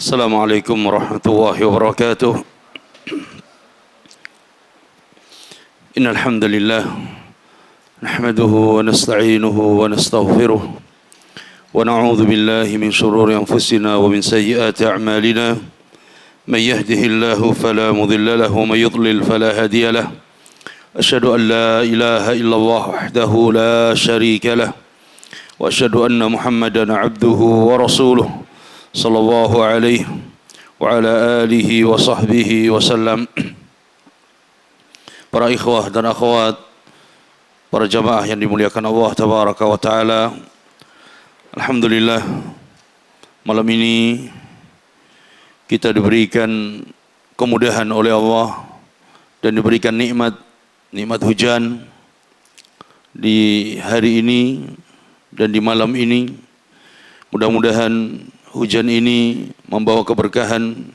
Assalamualaikum warahmatullahi wabarakatuh. Innal hamdalillah nahmaduhu wa nasta'inuhu wa nastaghfiruh wa na'udzu billahi min shururi anfusina wa min sayyiati a'malina. May yahdihillahu fala mudilla lahu wa may yudlil fala hadiya lahu. Asyhadu an la ilaha illallah wahdahu la syarika lahu wa asyhadu anna Muhammadan 'abduhu wa rasuluh sallallahu alaihi wa ala alihi wa sahbihi wa sallam. Para ikhwah dan akhwat, para jamaah yang dimuliakan Allah tabaraka wa taala, alhamdulillah malam ini kita diberikan kemudahan oleh Allah dan diberikan nikmat hujan di hari ini dan di malam ini. Mudah-mudahan hujan ini membawa keberkahan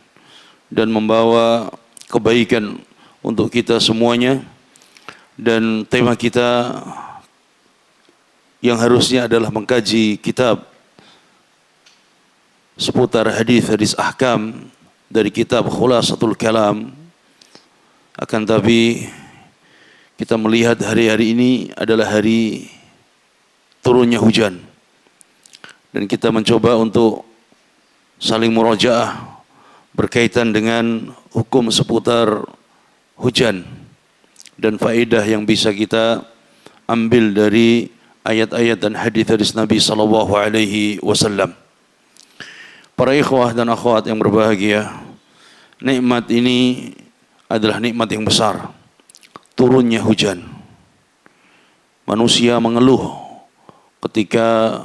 dan membawa kebaikan untuk kita semuanya. Dan tema kita yang harusnya adalah mengkaji kitab seputar hadis-hadis ahkam dari kitab Khulasatul Kalam. Akan tapi kita melihat hari-hari ini adalah hari turunnya hujan, dan kita mencoba untuk saling murajaah berkaitan dengan hukum seputar hujan dan faedah yang bisa kita ambil dari ayat-ayat dan hadis-hadis Nabi sallallahu alaihi wasallam. Para ikhwah dan akhwat yang berbahagia, nikmat ini adalah nikmat yang besar, turunnya hujan. Manusia mengeluh ketika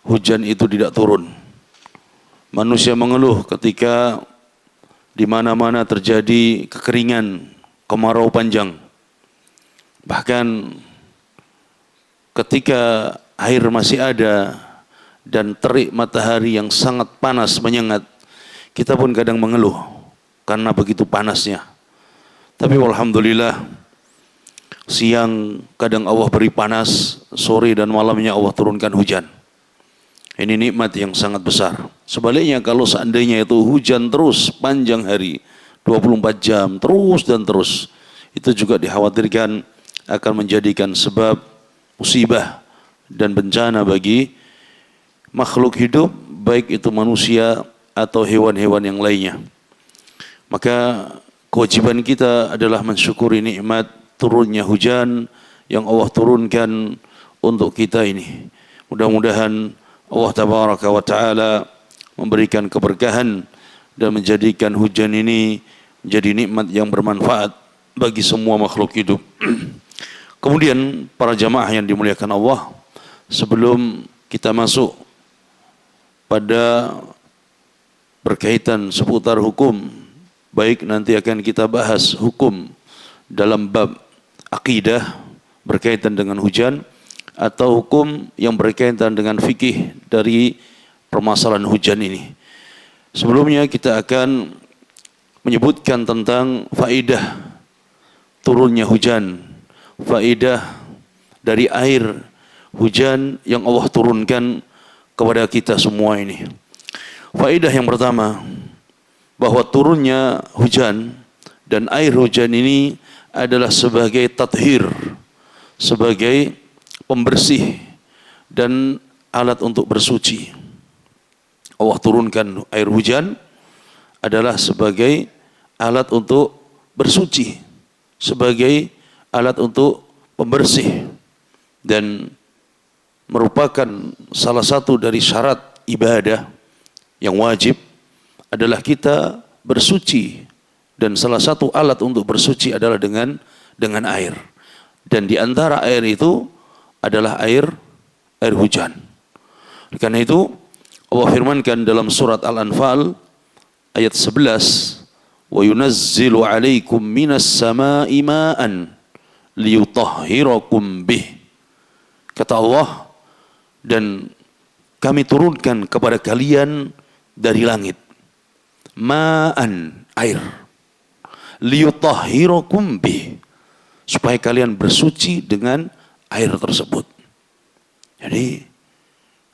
hujan itu tidak turun. Manusia mengeluh ketika di mana-mana terjadi kekeringan, kemarau panjang. Bahkan ketika air masih ada dan terik matahari yang sangat panas menyengat, kita pun kadang mengeluh karena begitu panasnya. Tapi alhamdulillah, siang kadang Allah beri panas, sore dan malamnya Allah turunkan hujan. Ini nikmat yang sangat besar. Sebaliknya kalau seandainya itu hujan terus panjang hari, 24 jam terus dan terus, itu juga dikhawatirkan akan menjadikan sebab musibah dan bencana bagi makhluk hidup, baik itu manusia atau hewan-hewan yang lainnya. Maka kewajiban kita adalah mensyukuri nikmat turunnya hujan yang Allah turunkan untuk kita ini. Mudah-mudahan Allah tabaraka wa ta'ala memberikan keberkahan dan menjadikan hujan ini menjadi nikmat yang bermanfaat bagi semua makhluk hidup. Kemudian para jamaah yang dimuliakan Allah, sebelum kita masuk pada berkaitan seputar hukum, baik nanti akan kita bahas hukum dalam bab akidah berkaitan dengan hujan, atau hukum yang berkaitan dengan fikih dari permasalahan hujan ini. Sebelumnya kita akan menyebutkan tentang faedah turunnya hujan, faedah dari air hujan yang Allah turunkan kepada kita semua ini. Faedah yang pertama, bahwa turunnya hujan dan air hujan ini adalah sebagai tathhir, sebagai pembersih dan alat untuk bersuci. Allah turunkan air hujan adalah sebagai alat untuk bersuci, sebagai alat untuk pembersih, dan merupakan salah satu dari syarat ibadah yang wajib adalah kita bersuci, dan salah satu alat untuk bersuci adalah dengan air. Dan di antara air itu adalah air hujan. Karena itu Allah firmankan dalam surat Al-Anfal ayat 11, wa yunazzilu 'alaikum minas sama'i ma'an liyutahhirakum bih. Kata Allah, dan kami turunkan kepada kalian dari langit ma'an, air, liyutahhirakum bih, supaya kalian bersuci dengan air tersebut. Jadi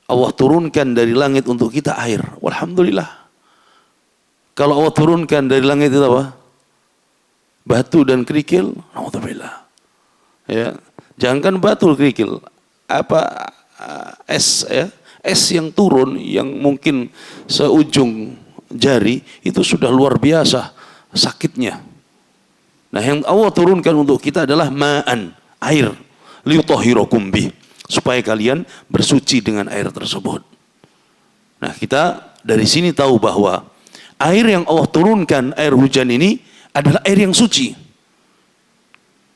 Allah turunkan dari langit untuk kita air. Walhamdulillah. Kalau Allah turunkan dari langit itu apa? Batu dan kerikil, naudzubillah. Ya, jangankan batu kerikil, apa es ya, es yang turun yang mungkin seujung jari itu sudah luar biasa sakitnya. Nah, yang Allah turunkan untuk kita adalah ma'an, air, liyutahhirakum bih, supaya kalian bersuci dengan air tersebut. Nah, kita dari sini tahu bahwa air yang Allah turunkan, air hujan ini adalah air yang suci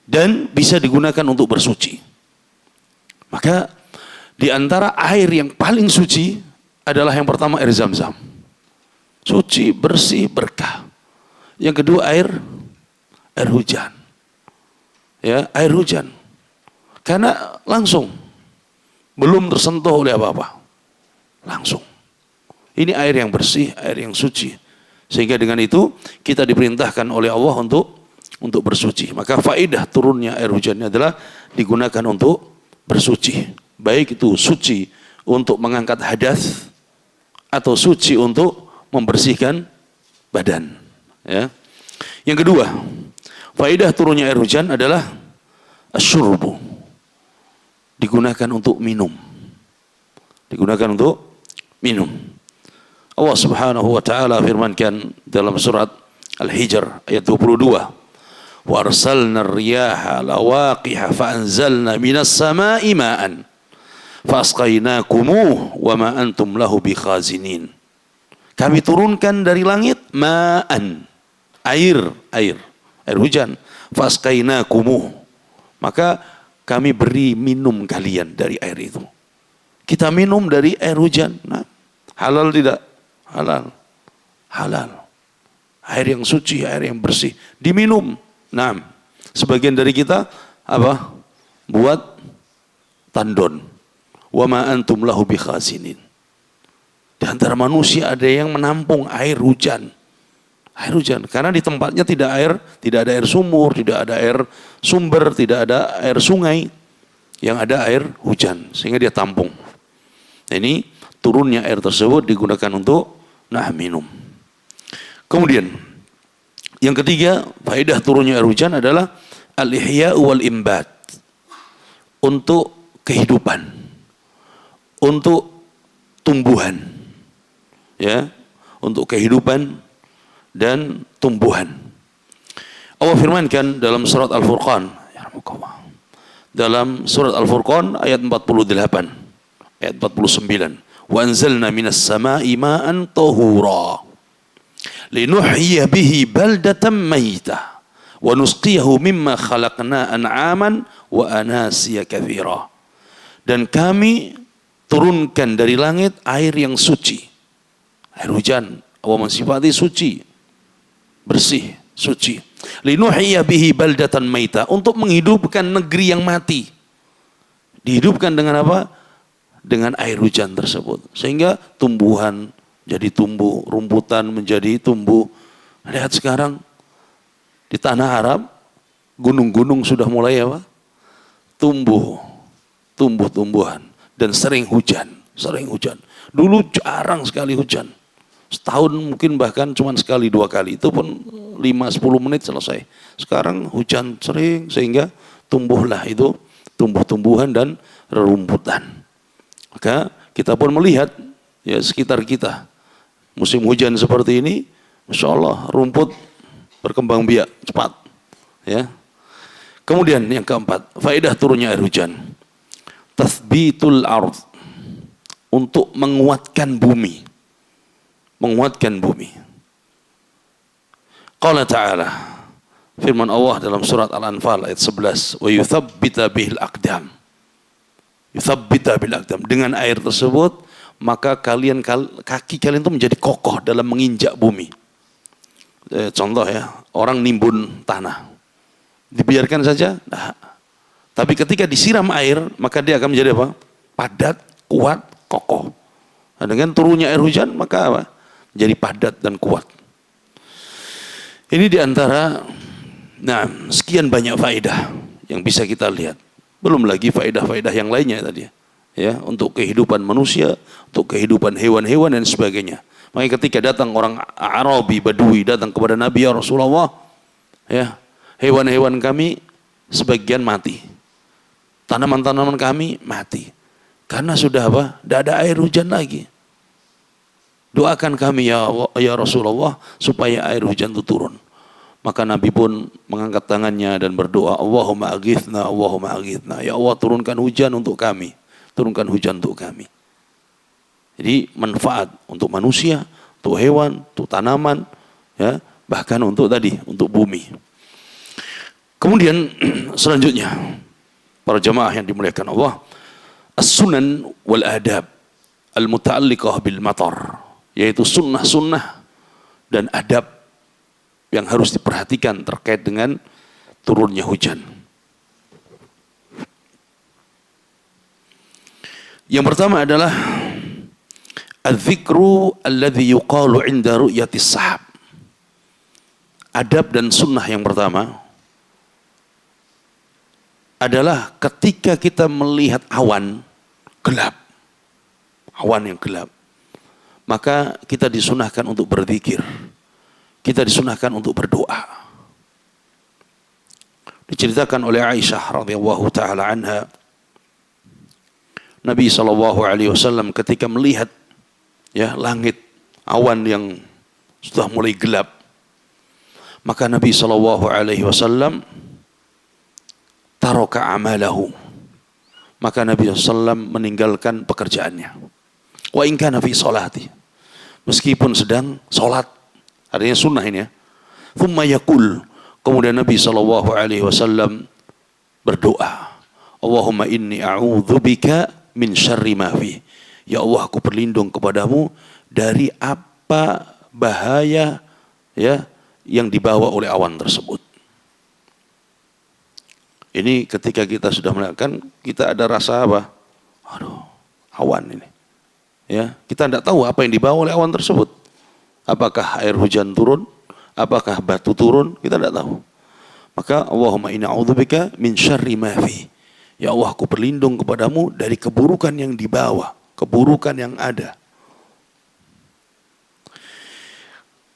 dan bisa digunakan untuk bersuci. Maka di antara air yang paling suci adalah yang pertama air Zam-Zam. Suci, bersih, berkah. Yang kedua air hujan. Ya, air hujan. Karena langsung belum tersentuh oleh apa-apa. Langsung. Ini air yang bersih, air yang suci. Sehingga dengan itu kita diperintahkan oleh Allah untuk bersuci. Maka faedah turunnya air hujannya adalah digunakan untuk bersuci. Baik itu suci untuk mengangkat hadas atau suci untuk membersihkan badan. Ya. Yang kedua, faedah turunnya air hujan adalah asyurbu. Digunakan untuk minum. Digunakan untuk minum. Allah Subhanahu wa taala firmankan dalam surat Al-Hijr ayat 22. Wa arsalna ar-riyaha lawaqiha fa anzalna minas sama'i ma'an fa asqaynakumuh wa ma antum lahu bikhazinin. Kami turunkan dari langit ma'an, air hujan, fa asqaynakumuh. Maka kami beri minum kalian dari air itu. Kita minum dari air hujan. Nah, halal tidak? Halal. Halal. Air yang suci, air yang bersih. Diminum. Nah, sebagian dari kita apa? Buat tandon. Wa ma antum lahu bikhazinin. Di antara manusia ada yang menampung air hujan. Air hujan. Karena di tempatnya tidak ada air sumur, tidak ada air sumber, tidak ada air sungai. Yang ada air hujan. Sehingga dia tampung. Nah, ini turunnya air tersebut digunakan untuk minum. Kemudian yang ketiga, faedah turunnya air hujan adalah al-ihya wal imbat. Untuk kehidupan. Untuk tumbuhan. Ya, untuk kehidupan dan tumbuhan. Allah firmankan dalam surat Al-Furqan, dalam surat Al-Furqan ayat 48, ayat 49. Wa anzalna minas sama'i ma'an tahura linuhyiya bihi baldatan maitah wa nusqiyahu mimma khalaqna an'aman wa anasiya katsira. Dan kami turunkan dari langit air yang suci. Air hujan Allah mensifati suci, bersih, suci. Linuhyiya bihi baldatan maitah, untuk menghidupkan negeri yang mati. Dihidupkan dengan apa? Dengan air hujan tersebut. Sehingga tumbuhan jadi tumbuh, rumputan menjadi tumbuh. Lihat sekarang di tanah Arab, gunung-gunung sudah mulai apa? Tumbuh-tumbuhan dan sering hujan. Dulu jarang sekali hujan. Setahun mungkin bahkan cuma sekali dua kali. Itu pun 5-10 menit selesai. Sekarang hujan sering sehingga tumbuhlah itu tumbuh-tumbuhan dan rerumputan. Maka kita pun melihat ya sekitar kita musim hujan seperti ini, Masya Allah rumput berkembang biak cepat. Ya. Kemudian yang keempat, faedah turunnya air hujan, tathbitul ard, untuk menguatkan bumi, Qala ta'ala, firman Allah dalam surat Al-Anfal ayat 11, wa yuthabbita bihil aqdam. Yuthabbita bil aqdam, dengan air tersebut maka kaki kalian itu menjadi kokoh dalam menginjak bumi. Contoh ya, orang nimbun tanah, dibiarkan saja, nah. Tapi ketika disiram air maka dia akan menjadi apa? Padat, kuat, kokoh. Nah, dengan turunnya air hujan maka apa? Jadi padat dan kuat. Ini diantara sekian banyak faedah yang bisa kita lihat. Belum lagi faedah-faedah yang lainnya tadi. Ya, untuk kehidupan manusia, untuk kehidupan hewan-hewan dan sebagainya. Makanya ketika datang orang Arabi, Badui datang kepada Nabi, ya Rasulullah, ya, hewan-hewan kami sebagian mati. Tanaman-tanaman kami mati. Karena sudah apa? Tidak ada air hujan lagi. Doakan kami ya Rasulullah supaya air hujan itu turun. Maka Nabi pun mengangkat tangannya dan berdoa, Allahumma aghithna, Allahumma aghithna. Ya Allah, turunkan hujan untuk kami. Turunkan hujan untuk kami. Jadi manfaat untuk manusia, untuk hewan, untuk tanaman, ya, bahkan untuk tadi, untuk bumi. Kemudian selanjutnya, para jamaah yang dimuliakan Allah, as-sunan wal adab al-muta'alliqah bil matar, yaitu sunnah-sunnah dan adab yang harus diperhatikan terkait dengan turunnya hujan. Yang pertama adalah al-dzikru alladhi yuqalu 'inda ru'yatis sahab. Adab dan sunnah yang pertama adalah ketika kita melihat awan gelap, awan yang gelap, maka kita disunahkan untuk berzikir, kita disunahkan untuk berdoa. Diceritakan oleh Aisyah radhiyallahu taala anha, Nabi SAW ketika melihat, ya, langit, awan yang sudah mulai gelap, maka Nabi SAW taraka amalahu, maka Nabi SAW meninggalkan pekerjaannya. Wa in kana fi sholati, meskipun sedang sholat, artinya sunnah ini ya. Thumma yaqul, kemudian Nabi SAW berdoa, Allahumma inni a'udzubika min syarri ma fi. Ya Allah, aku berlindung kepadamu dari apa bahaya, ya, yang dibawa oleh awan tersebut. Ini ketika kita sudah melakukan, kita ada rasa apa? Aduh, awan ini. Ya, kita tidak tahu apa yang dibawa oleh awan tersebut. Apakah air hujan turun? Apakah batu turun? Kita tidak tahu. Maka Allahumma inna a'udzubika min syarri ma fi. Ya Allah, aku berlindung kepadamu dari keburukan yang dibawa, keburukan yang ada.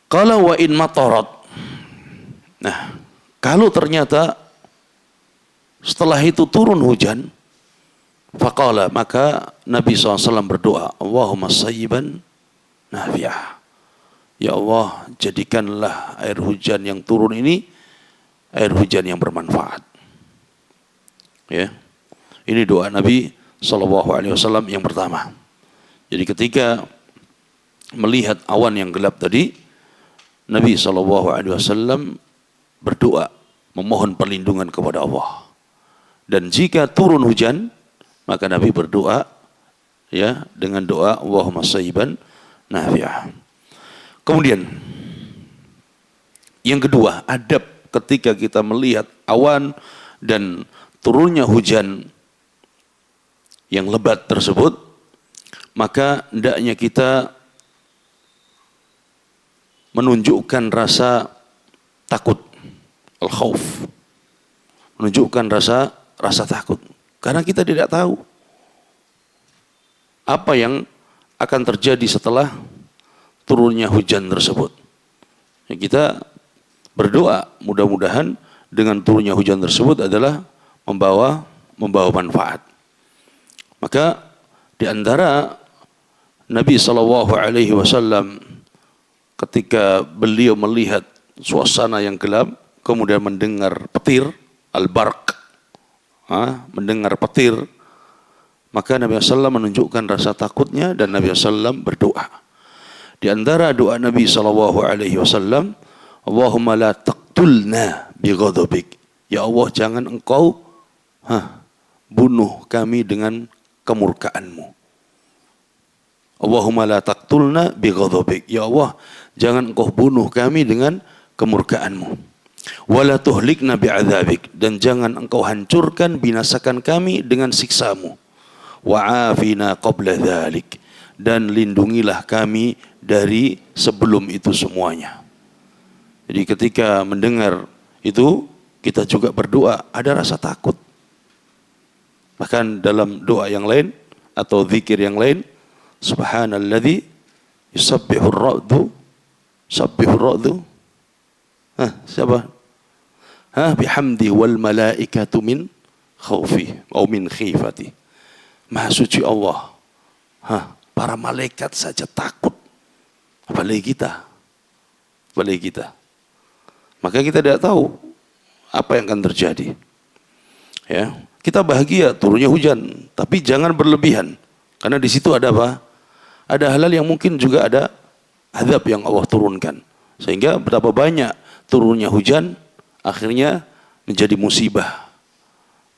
Qala wa in matarat. Nah, kalau ternyata setelah itu turun hujan, faqala, maka Nabi SAW berdoa, Allahumma sayyiban nafi'ah. Ya Allah, jadikanlah air hujan yang turun ini air hujan yang bermanfaat. Ya, ini doa Nabi SAW yang pertama. Jadi ketika melihat awan yang gelap tadi, Nabi SAW berdoa, memohon perlindungan kepada Allah. Dan jika turun hujan, maka Nabi berdoa, ya, dengan doa Allahumma sayyiban nafi'ah. Kemudian yang kedua, adab ketika kita melihat awan dan turunnya hujan yang lebat tersebut, maka hendaknya kita menunjukkan rasa takut, al-khauf, menunjukkan rasa takut, karena kita tidak tahu apa yang akan terjadi setelah turunnya hujan tersebut. Ya, kita berdoa mudah-mudahan dengan turunnya hujan tersebut adalah membawa manfaat. Maka di antara Nabi SAW ketika beliau melihat suasana yang gelap, kemudian mendengar petir, al-barq, mendengar petir, maka Nabi SAW menunjukkan rasa takutnya dan Nabi SAW berdoa. Di antara doa Nabi SAW, Allahumma la taqtulna bi ghadabik. Ya Allah, jangan engkau bunuh kami dengan kemurkaanmu. Allahumma la taqtulna bi ghadabik. Ya Allah, jangan engkau bunuh kami dengan kemurkaanmu. Wala tuhlikna bi'adzabik, dan jangan engkau hancurkan, binasakan kami dengan siksamu. Wa'afina qabla dzalik, dan lindungilah kami dari sebelum itu semuanya. Jadi ketika mendengar itu, kita juga berdoa, ada rasa takut. Bahkan dalam doa yang lain atau zikir yang lain, subhanalladzi Yusabbihur ra'du, sabbihur ra'du. Siapa? Bihamdi wal malaikatu min khaufi atau min khifati. Maha suci Allah. Para malaikat saja takut. Apalagi kita. Maka kita tidak tahu apa yang akan terjadi. Ya, kita bahagia turunnya hujan, tapi jangan berlebihan. Karena di situ ada apa? Ada hal-hal yang mungkin juga ada azab yang Allah turunkan. Sehingga betapa banyak turunnya hujan akhirnya menjadi musibah.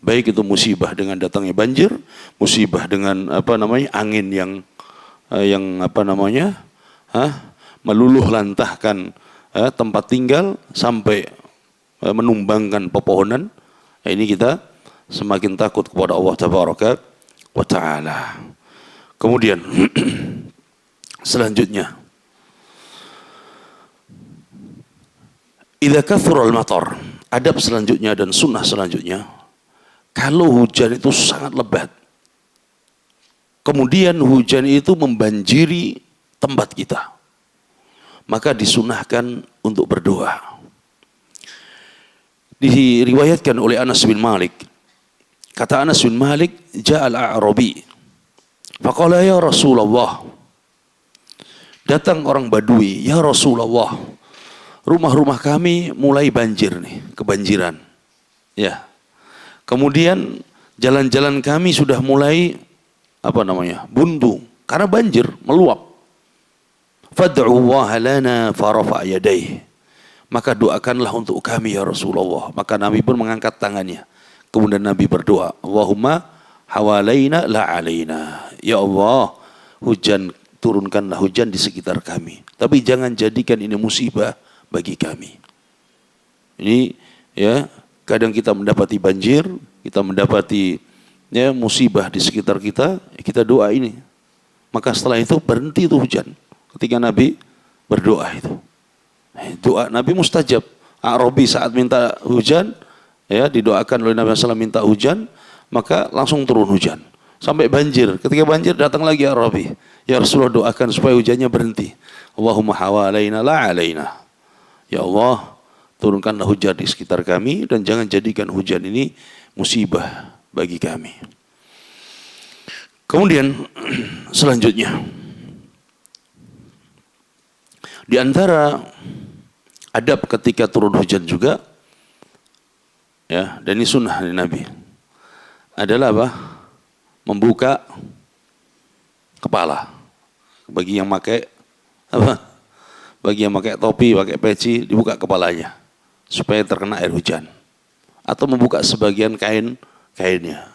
Baik itu musibah dengan datangnya banjir, musibah dengan angin yang meluluh lantahkan tempat tinggal sampai menumbangkan pepohonan. Ini kita semakin takut kepada Allah Tabaraka wa Ta'ala. Kemudian selanjutnya, idza kathura al-matar, adab selanjutnya dan sunnah selanjutnya, kalau hujan itu sangat lebat, kemudian hujan itu membanjiri tempat kita, maka disunahkan untuk berdoa. Diriwayatkan oleh Anas bin Malik, kata Anas bin Malik, ja'al a'rabi faqala ya Rasulullah, datang orang Badui, ya Rasulullah, rumah-rumah kami mulai banjir nih, kebanjiran. Ya. Kemudian jalan-jalan kami sudah mulai buntu karena banjir meluap. Fad'u Allah lana farafa yadayhi. Maka doakanlah untuk kami ya Rasulullah. Maka Nabi pun mengangkat tangannya. Kemudian Nabi berdoa, Allahumma hawalaina la alaina. Ya Allah, turunkanlah hujan di sekitar kami. Tapi jangan jadikan ini musibah bagi kami. Ini ya, kadang kita mendapati banjir, kita mendapati musibah di sekitar kita, kita doa ini. Maka setelah itu berhenti itu hujan. Ketika Nabi berdoa itu. Doa Nabi mustajab. A'rabi saat minta hujan, ya didoakan oleh Nabi SAW minta hujan, maka langsung turun hujan. Sampai banjir. Ketika banjir datang lagi A'rabi. Ya Rasulullah, doakan supaya hujannya berhenti. Allahumma hawalaina la alaina. Ya Allah, turunkanlah hujan di sekitar kami dan jangan jadikan hujan ini musibah bagi kami. Kemudian selanjutnya, di antara adab ketika turun hujan juga, ya, dan ini sunnah dari Nabi, adalah apa? Membuka kepala. Bagi yang pakai Bagi yang pakai topi, pakai peci, dibuka kepalanya supaya terkena air hujan. Atau membuka sebagian kainnya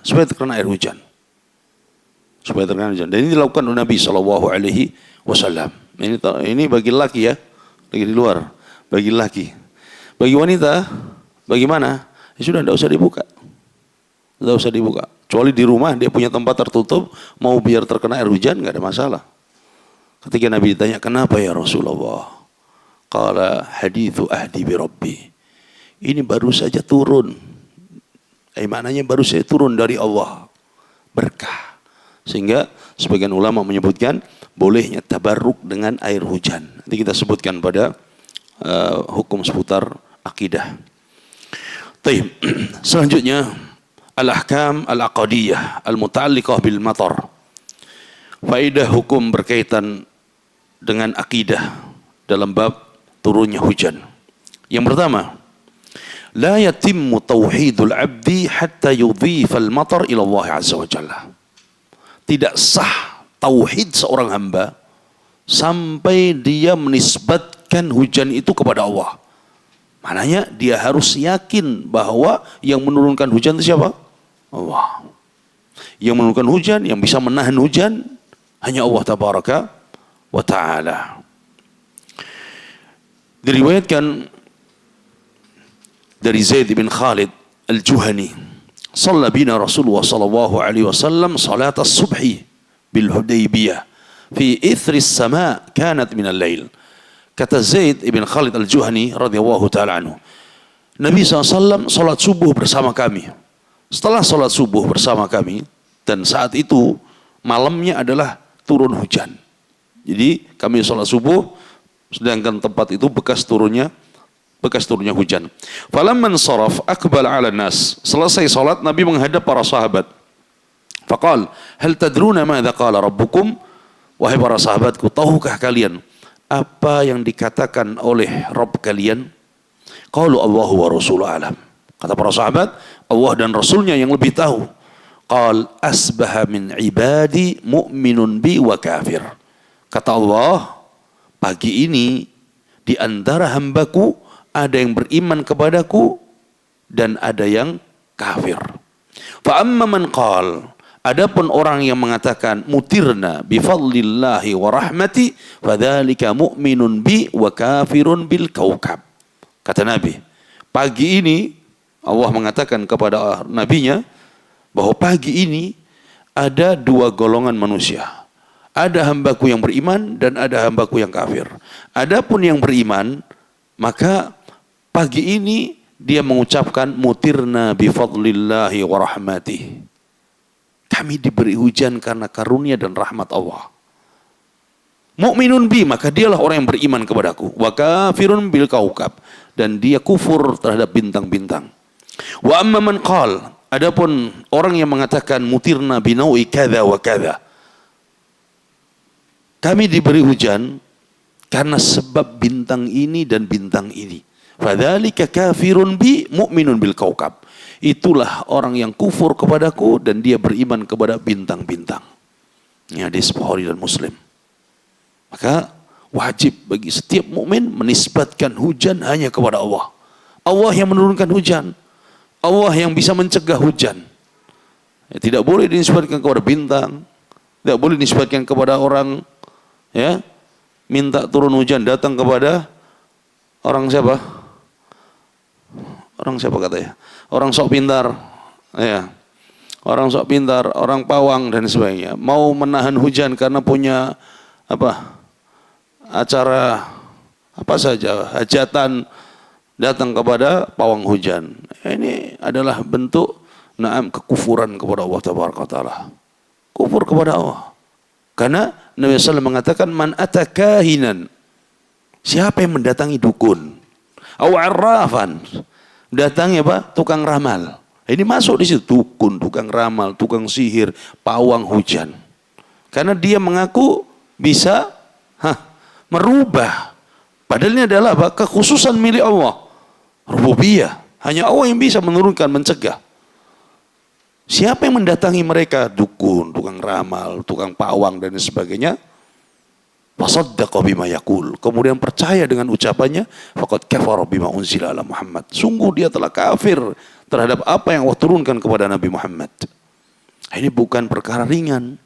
supaya terkena air hujan. Dan ini dilakukan oleh Nabi SAW. Ini bagi laki ya, lagi di luar. Bagi laki. Bagi wanita, bagaimana? Ya sudah, tidak usah dibuka. Tidak usah dibuka. Kecuali di rumah dia punya tempat tertutup, mau biar terkena air hujan, nggak ada masalah. Ketika Nabi ditanya, kenapa ya Rasulullah? Qala hadithu ahdi bi Rabbi. Ini baru saja turun. Maknanya baru saja turun dari Allah. Berkah. Sehingga sebagian ulama menyebutkan bolehnya tabarruk dengan air hujan. Nanti kita sebutkan pada hukum seputar akidah. Taib. Selanjutnya, al-ahkam al-aqadiyah al-muta'alliqah bil matar. Faedah hukum berkaitan dengan akidah dalam bab turunnya hujan. Yang pertama, la yatimmu tauhidul abdi hatta yudhifa al-matar ila Allah azza wa jalla. Tidak sah tauhid seorang hamba sampai dia menisbatkan hujan itu kepada Allah. Maknanya dia harus yakin bahwa yang menurunkan hujan itu siapa? Allah. Yang menurunkan hujan, yang bisa menahan hujan hanya Allah Tabaraka wa Ta'ala. Diriwayatkan dari Zaid bin Khalid al-Juhani, "Shalla bina Rasulullah sallallahu alaihi wasallam salat as-subhi bil Hudaybiyah fi ithri as-sama' kanat min al-lail." Kata Zaid bin Khalid al-Juhani radhiyallahu taala anhu, Nabi SAW salat subuh bersama kami. Setelah salat subuh bersama kami, dan saat itu malamnya adalah turun hujan. Jadi kami sholat subuh, sedangkan tempat itu bekas turunnya hujan. Falamman saraf aqbal 'ala nas. Selesai salat Nabi menghadap para sahabat. Faqal, "Hal tadruna madza qala rabbukum?" Wahai para sahabatku, tahukah kalian apa yang dikatakan oleh Rabb kalian? Qalu Allahu wa rasuluhu alam. Kata para sahabat, Allah dan Rasulnya yang lebih tahu. Qal asbaha min ibadi mu'minun bi wa kafir. Kata Allah, pagi ini di antara hambaku ada yang beriman kepadaku dan ada yang kafir. Fa amma man qal, adapun orang yang mengatakan mutirna bi fadlillahi wa rahmati fadzalika mu'minun bi wa kafirun bil kaukab. Kata Nabi, pagi ini Allah mengatakan kepada nabinya bahwa pagi ini ada dua golongan manusia. Ada hambaku yang beriman dan ada hambaku yang kafir. Adapun yang beriman, maka pagi ini dia mengucapkan mutirna bi fadlillahi wa rahmatih. Kami diberi hujan karena karunia dan rahmat Allah. Mu'minun bi, maka dialah orang yang beriman kepadaku. Wa kafirun bil kaukab, dan dia kufur terhadap bintang-bintang. Wa amma man qal, adapun orang yang mengatakan mutirna binaui kadza wa kadza. Kami diberi hujan karena sebab bintang ini dan bintang ini. Fadzalika kafirun bi mu'minun bil kaukab. Itulah orang yang kufur kepadaku dan dia beriman kepada bintang-bintang. Ini hadis Bukhari dan Muslim. Maka wajib bagi setiap mukmin menisbatkan hujan hanya kepada Allah. Allah yang menurunkan hujan. Allah yang bisa mencegah hujan. Ya, tidak boleh dinisbatkan kepada bintang. Tidak boleh dinisbatkan kepada orang, ya, minta turun hujan datang kepada orang siapa? Orang siapa katanya? Orang sok pintar, ya. Orang sok pintar, orang pawang dan sebagainya. Mau menahan hujan karena punya apa? Acara apa saja, hajatan, datang kepada pawang hujan. Ini adalah bentuk kekufuran kepada Allah Taala. Kufur kepada Allah. Karena Nabi SAW mengatakan man atakahinan, siapa yang mendatangi dukun, aw arrafan, datangi apa? Tukang ramal. Ini masuk di situ, dukun, tukang ramal, tukang sihir, pawang hujan. Karena dia mengaku bisa merubah. Padahal ini adalah apa? Kekhususan milik Allah. Rububiyah. Hanya Allah yang bisa menurunkan, mencegah. Siapa yang mendatangi mereka? Dukun, tukang ramal, tukang pawang dan sebagainya. Wasaddaqa bima yaqul. Kemudian percaya dengan ucapannya, faqad kafara bima unzila ala Muhammad. Sungguh dia telah kafir terhadap apa yang Allah turunkan kepada Nabi Muhammad. Ini bukan perkara ringan.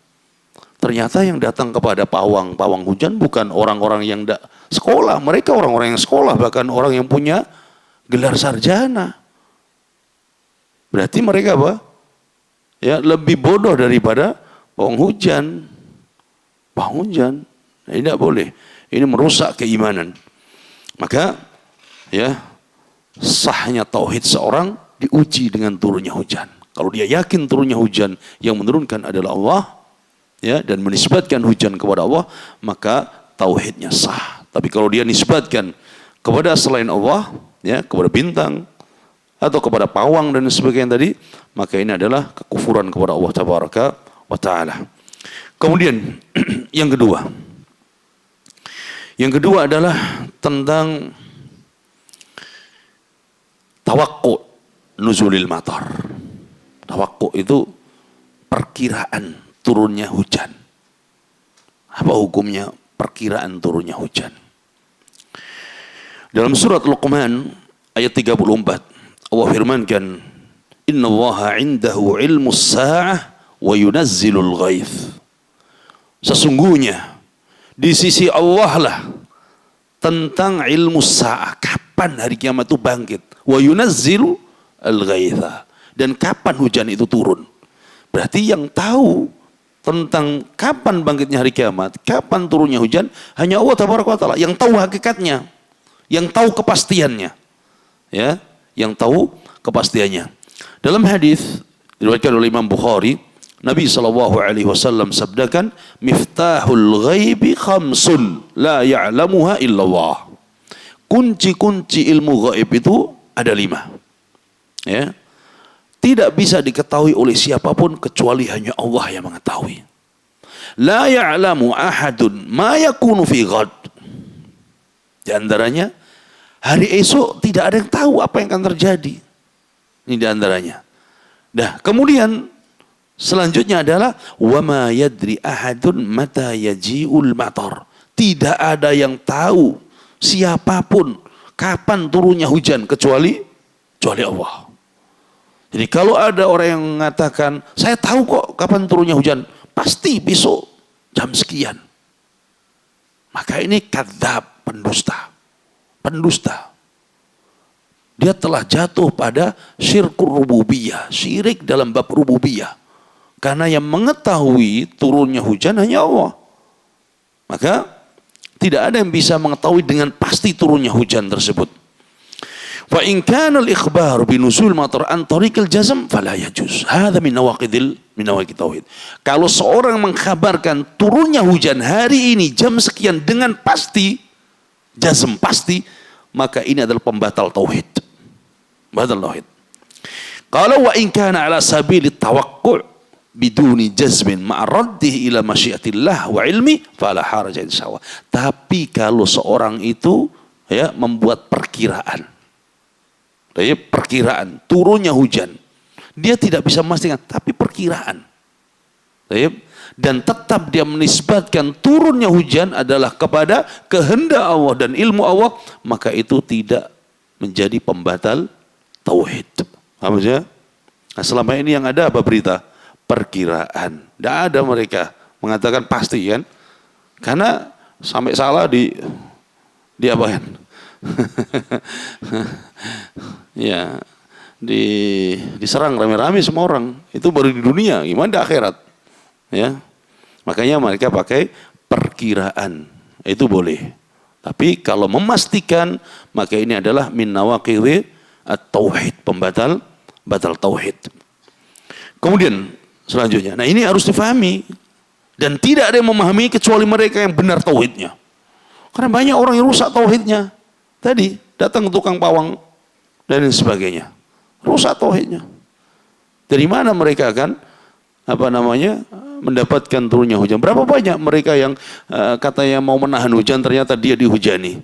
Ternyata yang datang kepada pawang hujan bukan orang-orang yang sekolah. Mereka orang-orang yang sekolah, bahkan orang yang punya gelar sarjana. Berarti mereka apa? Ya, lebih bodoh daripada pawang hujan. Pawang hujan. Nah, ini tidak boleh. Ini merusak keimanan. Maka ya, sahnya tauhid seorang diuji dengan turunnya hujan. Kalau dia yakin turunnya hujan yang menurunkan adalah Allah, ya, dan menisbatkan hujan kepada Allah, maka tauhidnya sah. Tapi kalau dia nisbatkan kepada selain Allah, ya, kepada bintang atau kepada pawang dan sebagainya tadi, maka ini adalah kekufuran kepada Allah Tabaraka wa Ta'ala. Kemudian yang kedua adalah tentang tawakku nuzulil matar. Tawakku itu perkiraan turunnya hujan. Apa hukumnya perkiraan turunnya hujan? Dalam surat Luqman ayat 34, Allah firmankan, innallaha indahu ilmus sa'ah wa yunazzilul ghaith. Sesungguhnya di sisi Allah lah tentang ilmu sa'ah, kapan hari kiamat itu bangkit, wa yunazzilu al-ghaitha, dan kapan hujan itu turun. Berarti yang tahu tentang kapan bangkitnya hari kiamat, kapan turunnya hujan, hanya Allah Tabaraka wa Ta'ala yang tahu hakikatnya, yang tahu kepastiannya, ya, yang tahu kepastiannya. Dalam hadis diriwayatkan oleh Imam Bukhari Nabi SAW sabdakan, miftahul ghaibi khamsun la ya'lamuha illallah. Kunci-kunci ilmu gaib itu ada 5. Ya. Tidak bisa diketahui oleh siapapun kecuali hanya Allah yang mengetahui. La ya'lamu ahadun ma yakunu fi ghad. Di antaranya, hari esok tidak ada yang tahu apa yang akan terjadi. Ini di antaranya. Nah, kemudian selanjutnya adalah wa ma yadri ahadun mata yaji'ul matar. Tidak ada yang tahu siapapun kapan turunnya hujan kecuali Allah. Jadi kalau ada orang yang mengatakan, saya tahu kok kapan turunnya hujan, pasti besok jam sekian. Maka ini kadzab, pendusta. Dia telah jatuh pada syirkur rububiyah, syirik dalam bab rububiyah. Karena yang mengetahui turunnya hujan hanya Allah. Maka tidak ada yang bisa mengetahui dengan pasti turunnya hujan tersebut. Fa in kana al-ikhbar bi nuzul matar an tariqil jazm fala yajuz. Hadza min nawaqid tauhid. Kalau seorang mengkhabarkan turunnya hujan hari ini jam sekian dengan pasti, jazm pasti, maka ini adalah pembatal tauhid. Batal tauhid. Kalau wa in kana ala sabili tawaqqu' biduni jazmin ma'a raddihi ila masyiatillah wa ilmi fala haraja insyaallah. Tapi kalau seorang itu ya membuat perkiraan turunnya hujan, dia tidak bisa memastikan, tapi perkiraan. Dan tetap dia menisbatkan turunnya hujan adalah kepada kehendak Allah dan ilmu Allah, maka itu tidak menjadi pembatal tauhid. Paham ya? Nah, selama ini yang ada apa berita? Perkiraan. Tidak ada mereka mengatakan pasti kan? Karena sampai salah di apakan? Ya, diserang rame-rame semua orang. Itu baru di dunia, gimana di akhirat? Ya. Makanya mereka pakai perkiraan. Itu boleh. Tapi kalau memastikan, maka ini adalah min nawaqidhi at-tauhid, batal tauhid. Kemudian selanjutnya, nah ini harus difahami dan tidak ada yang memahami kecuali mereka yang benar tauhidnya. Karena banyak orang yang rusak tauhidnya. Tadi datang tukang pawang dan lain sebagainya, rusak tauhidnya. Dari mana mereka akan mendapatkan turunnya hujan? Berapa banyak mereka yang katanya mau menahan hujan, ternyata dia dihujani.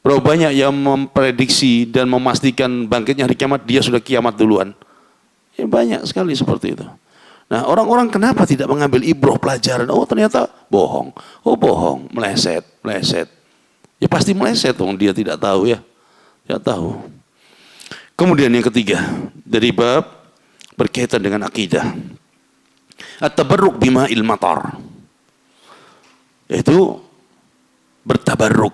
Berapa banyak yang memprediksi dan memastikan bangkitnya hari kiamat, dia sudah kiamat duluan. Ya, banyak sekali seperti itu. Nah, orang-orang kenapa tidak mengambil ibrah pelajaran? Oh, ternyata bohong. Oh, bohong, meleset. Ya pasti meleset, dia tidak tahu ya. Tidak tahu. Kemudian yang ketiga, dari bab berkaitan dengan akidah. At-tabarruk bima'il matar. Yaitu bertabarruk,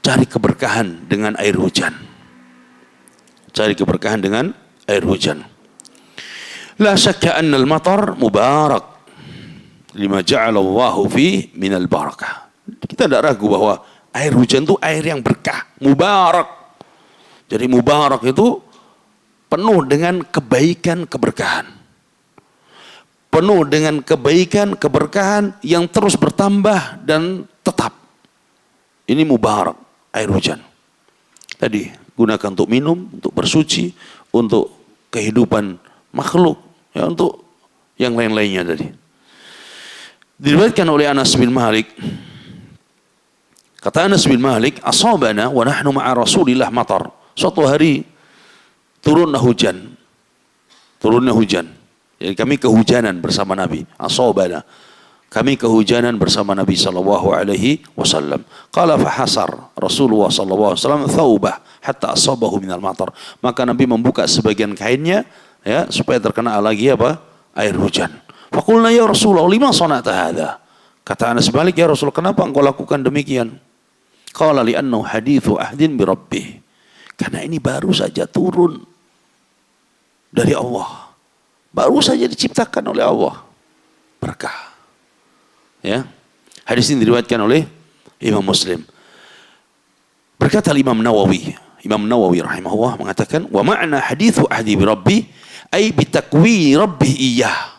cari keberkahan dengan air hujan. Cari keberkahan dengan air hujan. La syakka anna al-matar mubarak lima ja'ala Allahu fi minal barakah. Kita tidak ragu bahwa air hujan itu air yang berkah, mubarak. Jadi mubarak itu penuh dengan kebaikan, keberkahan. Penuh dengan kebaikan, keberkahan yang terus bertambah dan tetap. Ini mubarak, air hujan. Tadi gunakan untuk minum, untuk bersuci, untuk kehidupan makhluk, ya, untuk yang lain-lainnya tadi. Diriwayatkan oleh Anas bin Malik. Kata Anas bin Malik, asabana wa nahnu ma'a Rasulillah matar. Suatu hari turunlah hujan. Jadi kami kehujanan bersama Nabi. Asabana. Kami kehujanan bersama Nabi sallallahu alaihi wasallam. Qala fahasar Rasulullah sallallahu alaihi wasallam thawbah hatta asabahu minal matar. Maka Nabi membuka sebagian kainnya ya supaya terkena lagi air hujan. Faqulna ya Rasulullah lima sana'ta hadza. Kata Anas bin Malik, ya Rasul, kenapa engkau lakukan demikian? Qala li'annahu hadithu ahdin bi rabbih. Karena ini baru saja turun dari Allah. Baru saja diciptakan oleh Allah. Berkah. Ya. Hadis ini diriwayatkan oleh Imam Muslim. Berkata Imam Nawawi rahimahullah mengatakan, wa ma'na hadithu ahdi bi rabbi ay bi takwi rabbi iyyah.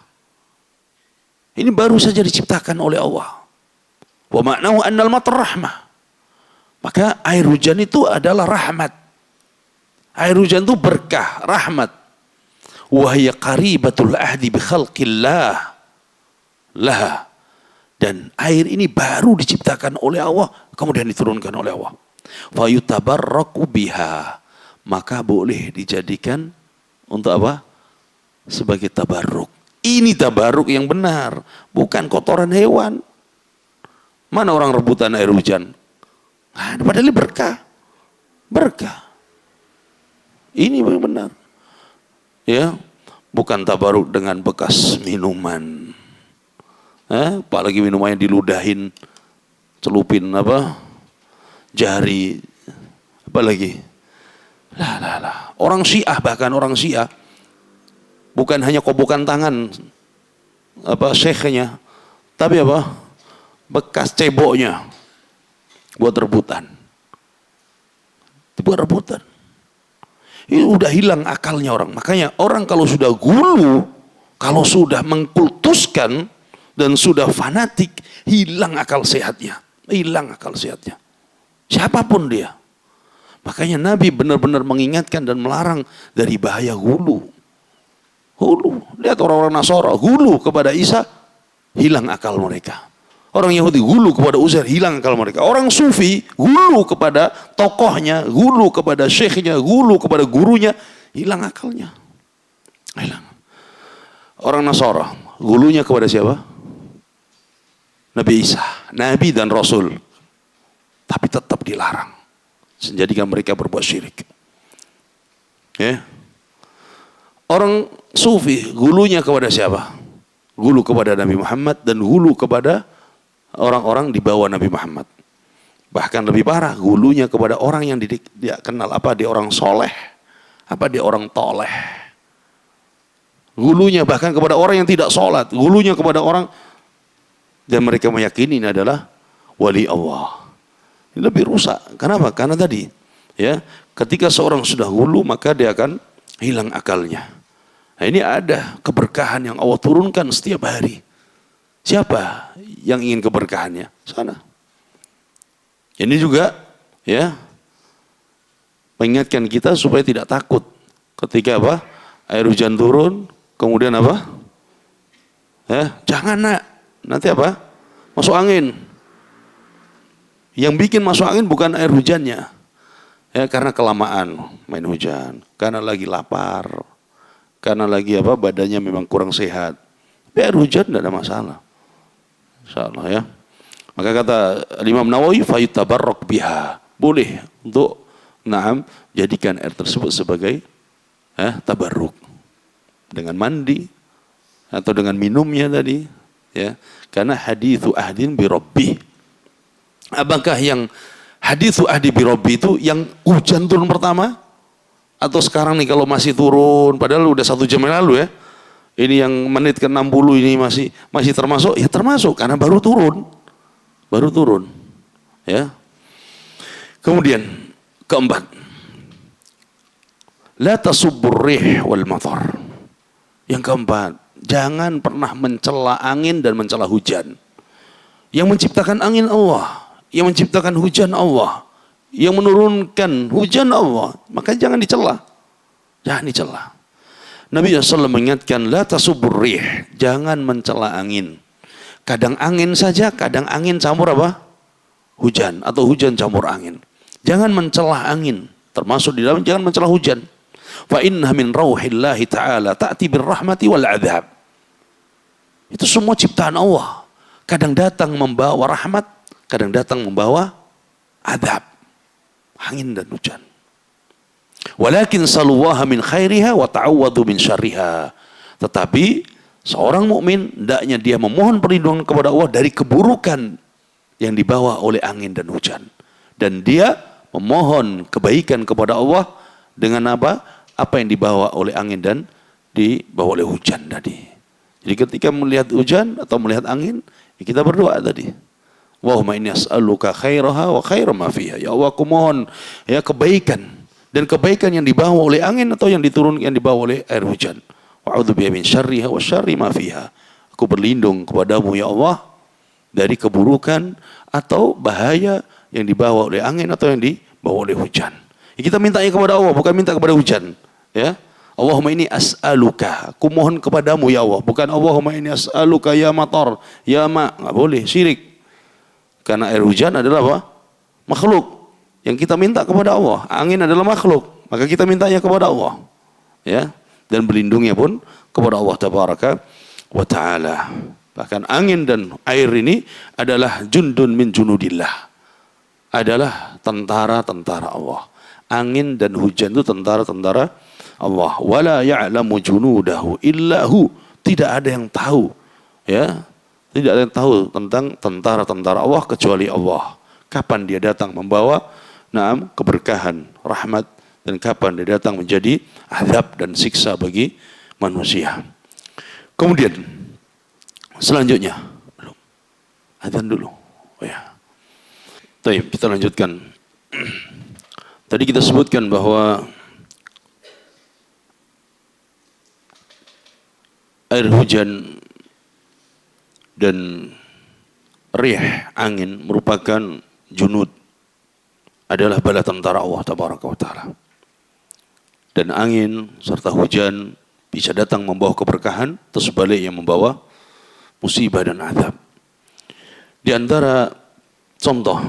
Ini baru saja diciptakan oleh Allah. Wa ma'nahu annal matar rahmah. Maka air hujan itu adalah rahmat. Air hujan itu berkah, rahmat. Wa hiya qaribatul ahdi bi khalqillah laha. Dan air ini baru diciptakan oleh Allah, kemudian diturunkan oleh Allah. Fa yutabarraku biha. Maka boleh dijadikan untuk apa? Sebagai tabarruk. Ini tabarruk yang benar, bukan kotoran hewan. Mana orang rebutan air hujan? Padahal ini berkah. Berkah. Ini yang benar. Ya, bukan tabarruk dengan bekas minuman. Apalagi minumannya diludahin, celupin apa? Jari. Apalagi? Lah. Orang Syiah, bahkan orang Syiah bukan hanya kobokan tangan apa syekhnya, tapi apa? Bekas ceboknya buat rebutan. Buat rebutan. Ini udah hilang akalnya orang. Makanya orang kalau sudah gulu, kalau sudah mengkultuskan dan sudah fanatik, hilang akal sehatnya. Hilang akal sehatnya. Siapapun dia. Makanya Nabi benar-benar mengingatkan dan melarang dari bahaya gulu. Gulu. Lihat orang-orang Nasara, gulu kepada Isa, hilang akal mereka. Orang Yahudi gulu kepada Uzair, hilang akal mereka. Orang Sufi gulu kepada tokohnya, gulu kepada syekhnya, gulu kepada gurunya, hilang akalnya. Hilang. Orang Nasara gulunya kepada siapa? Nabi Isa, Nabi dan Rasul. Tapi tetap dilarang. Menjadikan mereka berbuat syirik. Ya. Orang Sufi gulunya kepada siapa? Gulu kepada Nabi Muhammad dan gulu kepada orang-orang di bawah Nabi Muhammad. Bahkan lebih parah, gulunya kepada orang yang dia kenal. Apa dia orang soleh? Apa dia orang toleh? Gulunya bahkan kepada orang yang tidak sholat. Gulunya kepada orang, dan mereka meyakini ini adalah wali Allah. Ini lebih rusak. Kenapa? Karena tadi, ya, ketika seorang sudah gulu maka dia akan hilang akalnya. Nah, ini ada keberkahan yang Allah turunkan setiap hari. Siapa yang ingin keberkahannya? Sana. Ini juga, ya, mengingatkan kita supaya tidak takut ketika apa? Air hujan turun, kemudian apa? Ya, jangan nak, nanti apa? Masuk angin. Yang bikin masuk angin bukan air hujannya, ya, karena kelamaan main hujan, karena lagi lapar, karena lagi apa? Badannya memang kurang sehat. Tapi air hujan tidak ada masalah, insyaallah, ya. Maka kata Imam Nawawi, fayutabarrak biha, boleh untuk jadikan air tersebut sebagai tabarruk dengan mandi atau dengan minumnya tadi, ya, karena haditsu ahdin bi rabbih. Apakah yang haditsu ahdi bi rabbi itu yang hujan turun pertama, atau sekarang nih kalau masih turun padahal udah 1 jam yang lalu, ya, ini yang menit ke 60 ini masih termasuk? Ya termasuk, karena baru turun, ya. Kemudian keempat, la tasubbur rih wal matar. Yang keempat, jangan pernah mencela angin dan mencela hujan. Yang menciptakan angin Allah, yang menciptakan hujan Allah, yang menurunkan hujan Allah, maka jangan dicela. Jangan dicela. Nabi SAW mengingatkan, la tasubbur rih, jangan mencela angin. Kadang angin saja, kadang angin campur apa? Hujan, atau hujan campur angin. Jangan mencela angin, termasuk di dalam jangan mencela hujan. Fa inna min rauhillahi ta'ala ta'ti birrahmati wal adzab. Itu semua ciptaan Allah. Kadang datang membawa rahmat, kadang datang membawa adab, angin dan hujan. Walakin saluwaha min khairiha wa ta'awwadu min syarriha. Tetapi seorang mukmin hendaknya dia memohon perlindungan kepada Allah dari keburukan yang dibawa oleh angin dan hujan, dan dia memohon kebaikan kepada Allah dengan apa? Apa yang dibawa oleh angin dan dibawa oleh hujan tadi. Jadi ketika melihat hujan atau melihat angin, ya kita berdoa tadi. Wahumma inni as'aluka khairaha wa khaira ma fiha. Ya Allah, aku mohon ya kebaikan, dan kebaikan yang dibawa oleh angin atau yang diturunkan, yang dibawa oleh air hujan. Wa a'udzubika min syarriha wa syarri ma fiha. Aku berlindung kepadamu ya Allah dari keburukan atau bahaya yang dibawa oleh angin atau yang dibawa oleh hujan. Ya, kita mintanya kepada Allah, bukan minta kepada hujan. Ya, Allahumma inni as'aluka, aku mohon kepadamu ya Allah, bukan Allahumma inni as'aluka ya matar, ya ma, nggak boleh, syirik. Karena air hujan adalah apa? Makhluk yang kita minta kepada Allah. Angin adalah makhluk, maka kita mintanya kepada Allah. Ya, dan berlindungnya pun kepada Allah tabaraka wa ta'ala. Bahkan angin dan air ini adalah jundun min junudillah, adalah tentara-tentara Allah. Angin dan hujan itu tentara-tentara Allah. Wala ya'lamu junudahu illahu, tidak ada yang tahu, ya, tidak ada yang tahu tentang tentara-tentara Allah kecuali Allah. Kapan dia datang membawa keberkahan, rahmat, dan kapan dia datang menjadi azab dan siksa bagi manusia. Kemudian selanjutnya, belum, azan dulu. Oh ya. Baik, kita lanjutkan. Tadi kita sebutkan bahwa air hujan dan rih, angin merupakan junud, adalah bala tentara Allah tabaraka wa ta'ala. Dan angin serta hujan bisa datang membawa keberkahan atau sebaliknya membawa musibah dan azab. Di antara contoh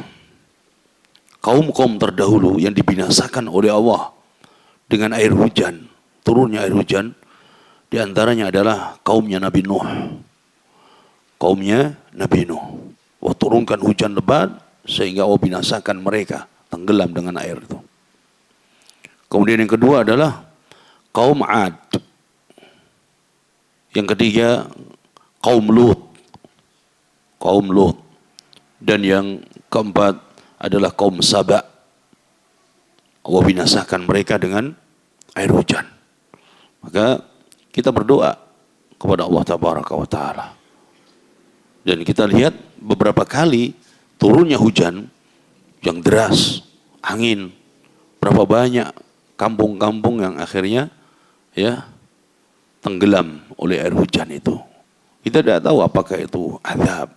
kaum-kaum terdahulu yang dibinasakan oleh Allah dengan air hujan, turunnya air hujan, di antaranya adalah kaumnya Nabi Nuh. Kaumnya Nabi Nuh. Allah turunkan hujan lebat sehingga Allah binasakan mereka, tenggelam dengan air itu. Kemudian yang kedua adalah kaum Ad. Yang ketiga kaum Lut. Kaum Lut. Dan yang keempat adalah kaum Saba. Allah binasakan mereka dengan air hujan. Maka kita berdoa kepada Allah tabaraka wa ta'ala. Dan kita lihat beberapa kali turunnya hujan yang deras, angin, berapa banyak kampung-kampung yang akhirnya ya tenggelam oleh air hujan itu. Kita tidak tahu apakah itu azab,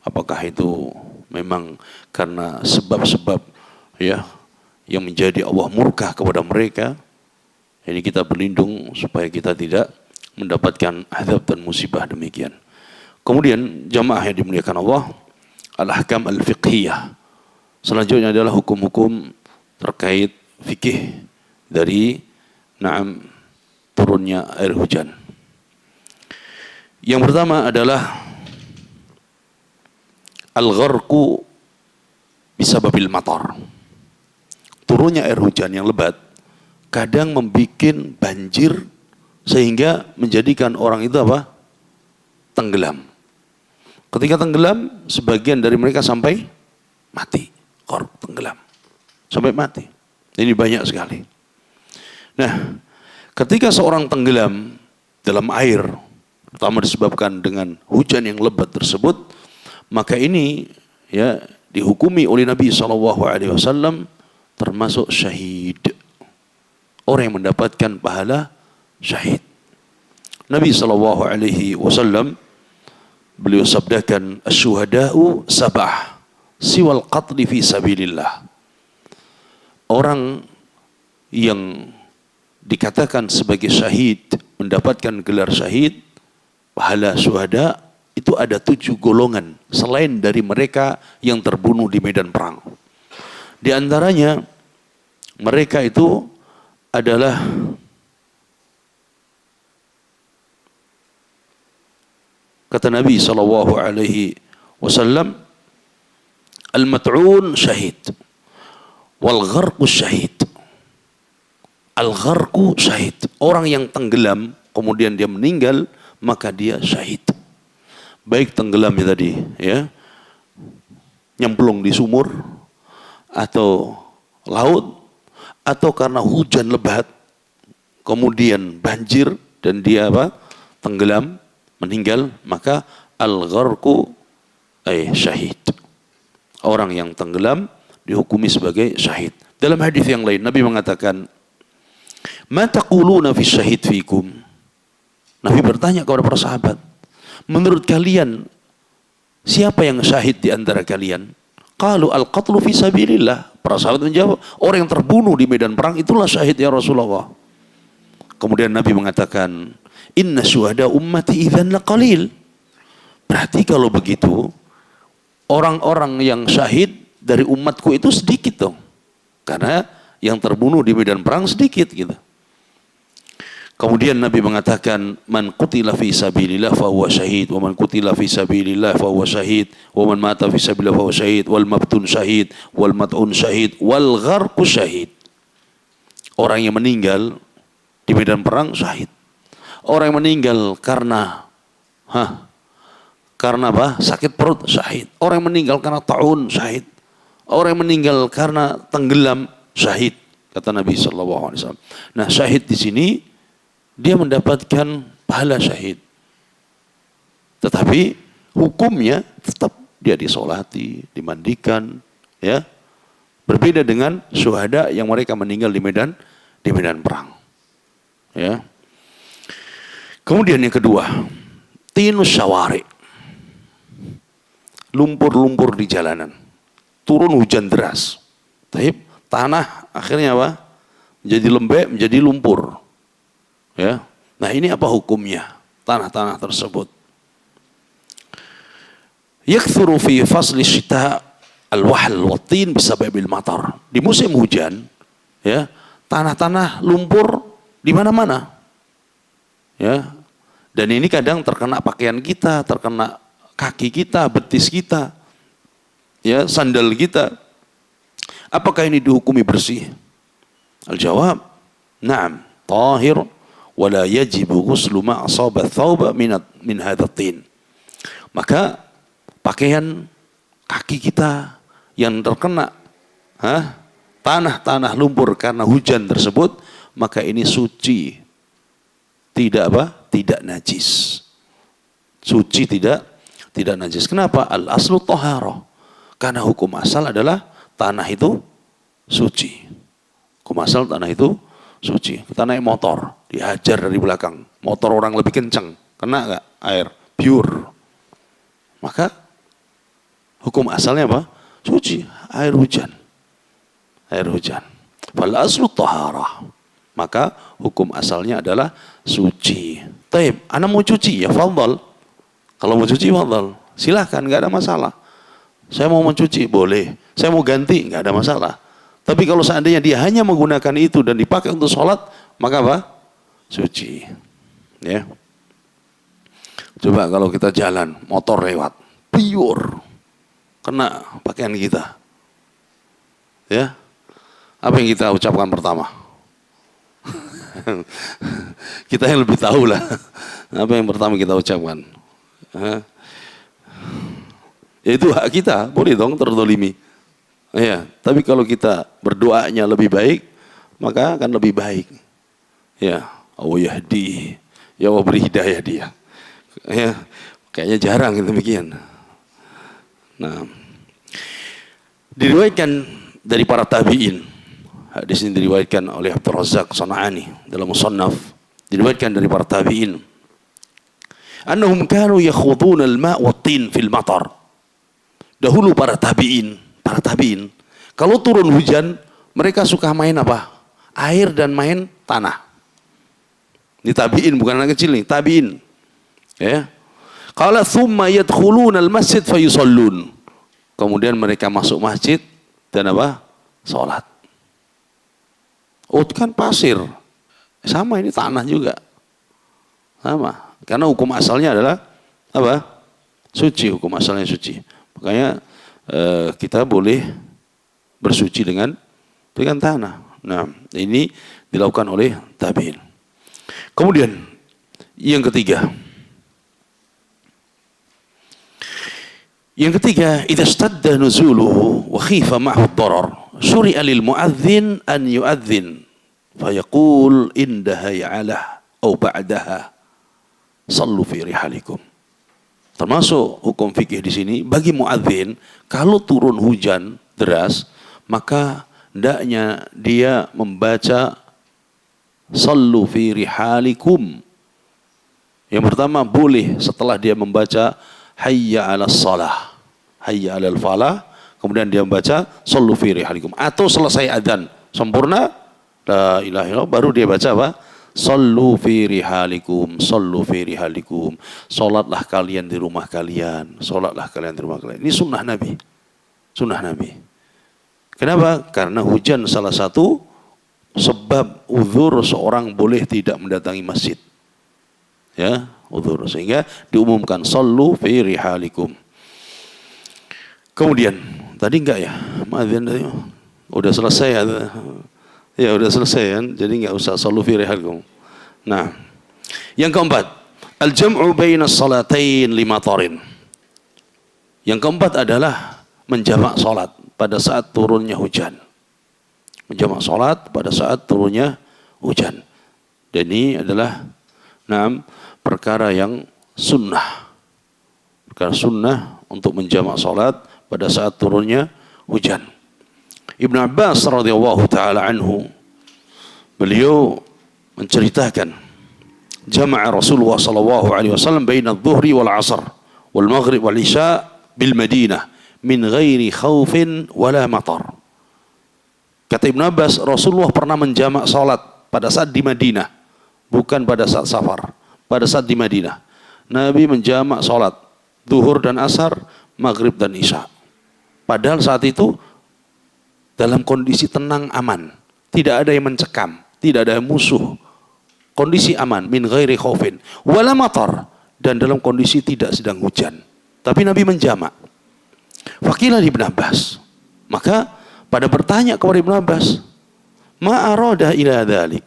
apakah itu memang karena sebab-sebab ya yang menjadi Allah murka kepada mereka. Jadi kita berlindung supaya kita tidak mendapatkan azab dan musibah demikian. Kemudian jamaah yang dimuliakan Allah, al-ahkam al-fiqhiyah. Selanjutnya adalah hukum-hukum terkait fikih dari turunnya air hujan. Yang pertama adalah al-gharqu bisababil matar. Turunnya air hujan yang lebat kadang membuat banjir sehingga menjadikan orang itu apa? Tenggelam. Ketika tenggelam, sebagian dari mereka sampai mati. Tenggelam sampai mati. Ini banyak sekali. Nah, ketika seorang tenggelam dalam air, terutama disebabkan dengan hujan yang lebat tersebut, maka ini ya dihukumi oleh Nabi SAW termasuk syahid. Orang yang mendapatkan pahala syahid. Nabi SAW beliau sabdakan, asyuhada'u sab'ah siwal qatli fi sabilillah. Orang yang dikatakan sebagai syahid, mendapatkan gelar syahid, pahala syuhada, itu ada 7 golongan selain dari mereka yang terbunuh di medan perang. Di antaranya mereka itu adalah kata Nabi SAW, al-mat'un syahid wal gharqu syahid. Al-gharqu syahid, orang yang tenggelam kemudian dia meninggal, maka dia syahid. Baik tenggelamnya tadi ya nyemplung di sumur atau laut, atau karena hujan lebat kemudian banjir dan dia tenggelam meninggal, maka al-gharqu syahid. Orang yang tenggelam dihukumi sebagai syahid. Dalam hadis yang lain Nabi mengatakan, "Ma taquluna fi syahid fikum?" Nabi bertanya kepada para sahabat, menurut kalian siapa yang syahid di antara kalian? Qalu al-qatlu fi sabilillah. Para sahabat menjawab, orang yang terbunuh di medan perang itulah syahid ya Rasulullah. Kemudian Nabi mengatakan, inna syuhada ummati idzan laqalil. Berarti kalau begitu, orang-orang yang syahid dari umatku itu sedikit dong. Karena yang terbunuh di medan perang sedikit gitu. Kemudian Nabi mengatakan, man qutila fi sabilillah fa huwa syahid, wa man qutila fi sabilillah fa huwa syahid, wa man mata fi sabilillah fa huwa syahid, wal mabtun syahid, wal mat'un syahid, wal gharqu syahid. Orang yang meninggal di medan perang syahid. Orang yang meninggal karena apa? Sakit perut syahid. Orang yang meninggal karena taun syahid. Orang yang meninggal karena tenggelam syahid, kata Nabi sallallahu alaihi wasallam. Nah, syahid di sini dia mendapatkan pahala syahid. Tetapi hukumnya tetap dia disolati, dimandikan, ya. Berbeda dengan syuhada yang mereka meninggal di medan perang. Ya. Kemudian yang kedua, tinus syawari. Lumpur-lumpur di jalanan. Turun hujan deras. Tanah akhirnya apa? Menjadi lembek, menjadi lumpur. Ya. Nah, ini apa hukumnya? Tanah-tanah tersebut. Yakthuru fi fasli syita al-wahl wat-tin bisababil matar. Di musim hujan, ya, tanah-tanah lumpur di mana-mana. Ya. Dan ini kadang terkena pakaian kita, terkena kaki kita, betis kita. Ya, sandal kita. Apakah ini dihukumi bersih? Al-jawab, na'am, tahir wala yajibu ghuslu ma asaba thawba min hadzal tin. Maka pakaian kaki kita yang terkena tanah-tanah lumpur karena hujan tersebut, maka ini suci. Tidak apa? Tidak najis. Suci tidak najis. Kenapa? Al-aslu taharah. Karena hukum asal adalah tanah itu suci. Hukum asal tanah itu suci. Kita naik motor, dihajar dari belakang. Motor orang lebih kencang, kena nggak air? Pure. Maka hukum asalnya apa? Suci, air hujan. Air hujan. Fal aslu taharah. Maka hukum asalnya adalah suci. Taib, anak mau cuci ya fadhal. Kalau mau cuci fadhal, silahkan, nggak ada masalah. Saya mau mencuci, boleh. Saya mau ganti, nggak ada masalah. Tapi kalau seandainya dia hanya menggunakan itu dan dipakai untuk sholat, maka apa? Suci. Ya. Coba kalau kita jalan, motor lewat, pure, kena pakaian kita. Ya. Apa yang kita ucapkan pertama? Kita yang lebih tahu lah. Apa yang pertama kita ucapkan? Ya itu hak kita, boleh dong terzalimi. Ya, tapi kalau kita berdoanya lebih baik, maka akan lebih baik. Ya, Allah yahdi, ya Allah beri hidayah dia. Ya, kayaknya jarang yang demikian. Nah, diriwayatkan dari para tabi'in. Hadis ini diriwayatkan oleh Abdul Razak Sana'ani dalam Musannaf. Diriwayatkan dari para tabi'in. Annahum kanu yakhuduna al-ma' wat-tin fil matar. Dahulu para tabi'in, kalau turun hujan, mereka suka main apa? Air dan main tanah. Ini tabi'in, bukan anak kecil nih, tabi'in. Ya. Qala thumma yadkhuluna al-masjid fayusallun. Kemudian mereka masuk masjid dan apa? Salat. Oh, kan pasir. Sama, ini tanah juga. Sama. Karena hukum asalnya adalah apa? Suci, hukum asalnya suci. Makanya kita boleh bersuci dengan tanah. Nah, ini dilakukan oleh tabi'in. Kemudian yang ketiga. Idza stadda nuzuluhu wa khifa ma'hu ad-darar, syuri'a lil mu'adzin an yu'adzin fa yaqul indaha ya'alah aw ba'daha sallu fi rihalikum. Termasuk hukum fikih di sini, bagi muadzin kalau turun hujan deras, maka hendaknya dia membaca sallu fi rihalikum, Yang pertama, boleh setelah dia membaca hayya 'alas shalah, hayya 'alal falah, kemudian dia membaca shallu fi rihalikum, atau selesai adzan sempurna la ilaha illallah baru dia baca apa? Shallu fi rihalikum, shallu fi rihalikum. Salatlah kalian di rumah kalian, salatlah kalian di rumah kalian. Ini sunnah Nabi. Sunnah Nabi. Kenapa? Karena hujan salah satu sebab uzur seorang boleh tidak mendatangi masjid. Ya, uzur. Sehingga diumumkan sallu fi rihalikum. Kemudian, tadi enggak ya? Ma'adzin tadi udah selesai ya. Ya, udah selesai kan? Jadi enggak usah sallu fi rihalikum. Nah, yang keempat, al-jam'u bainas salatain limatarin. Yang keempat adalah menjamak salat pada saat turunnya hujan. Menjamak salat pada saat turunnya hujan. Dan ini adalah perkara yang sunnah. Perkara sunnah untuk menjamak salat pada saat turunnya hujan. Ibnu Abbas radhiyallahu taala anhu, beliau menceritakan jama'a Rasulullah sallallahu alaihi wasallam baina adh-dhuhri wal 'asr wal maghrib wal isya bil Madinah min ghairi khaufin wala matar. Kata Ibnu Abbas, Rasulullah pernah menjamak salat pada saat di Madinah, bukan pada saat safar. Pada saat di Madinah, Nabi menjamak salat zuhur dan asar, maghrib dan isya. Padahal saat itu dalam kondisi tenang, aman, tidak ada yang mencekam, tidak ada musuh, kondisi aman, min ghairi khaufin wala matar, dan dalam kondisi tidak sedang hujan. Tapi Nabi menjamak. Faqilah Ibnu Abbas, maka pada bertanya kepada Ibnu Abbas, ma arada ila dzalik,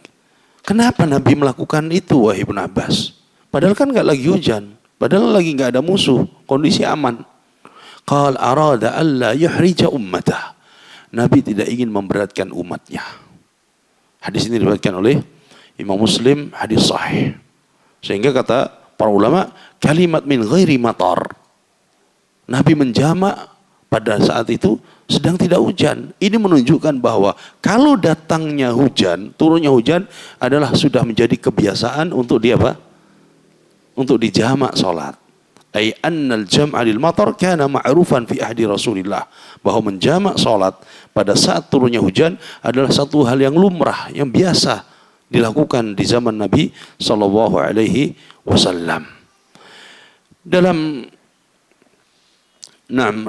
kenapa Nabi melakukan itu wahai Ibnu Abbas? Padahal kan enggak lagi hujan, padahal lagi enggak ada musuh, kondisi aman. Qal arada alla yuhrija ummatah, Nabi tidak ingin memberatkan umatnya. Hadis ini diriwayatkan oleh Imam Muslim, hadis sahih. Sehingga kata para ulama, kalimat min ghairi matar, Nabi menjamak pada saat itu sedang tidak hujan. Ini menunjukkan bahwa kalau datangnya hujan, turunnya hujan adalah sudah menjadi kebiasaan untuk dia apa? Untuk dijamak salat. Ai annal jam'a lil matar kana ma'rufan fi ahdi Rasulillah. Bahwa menjamak salat pada saat turunnya hujan adalah satu hal yang lumrah, yang biasa dilakukan di zaman Nabi sallallahu alaihi wasallam. Dalam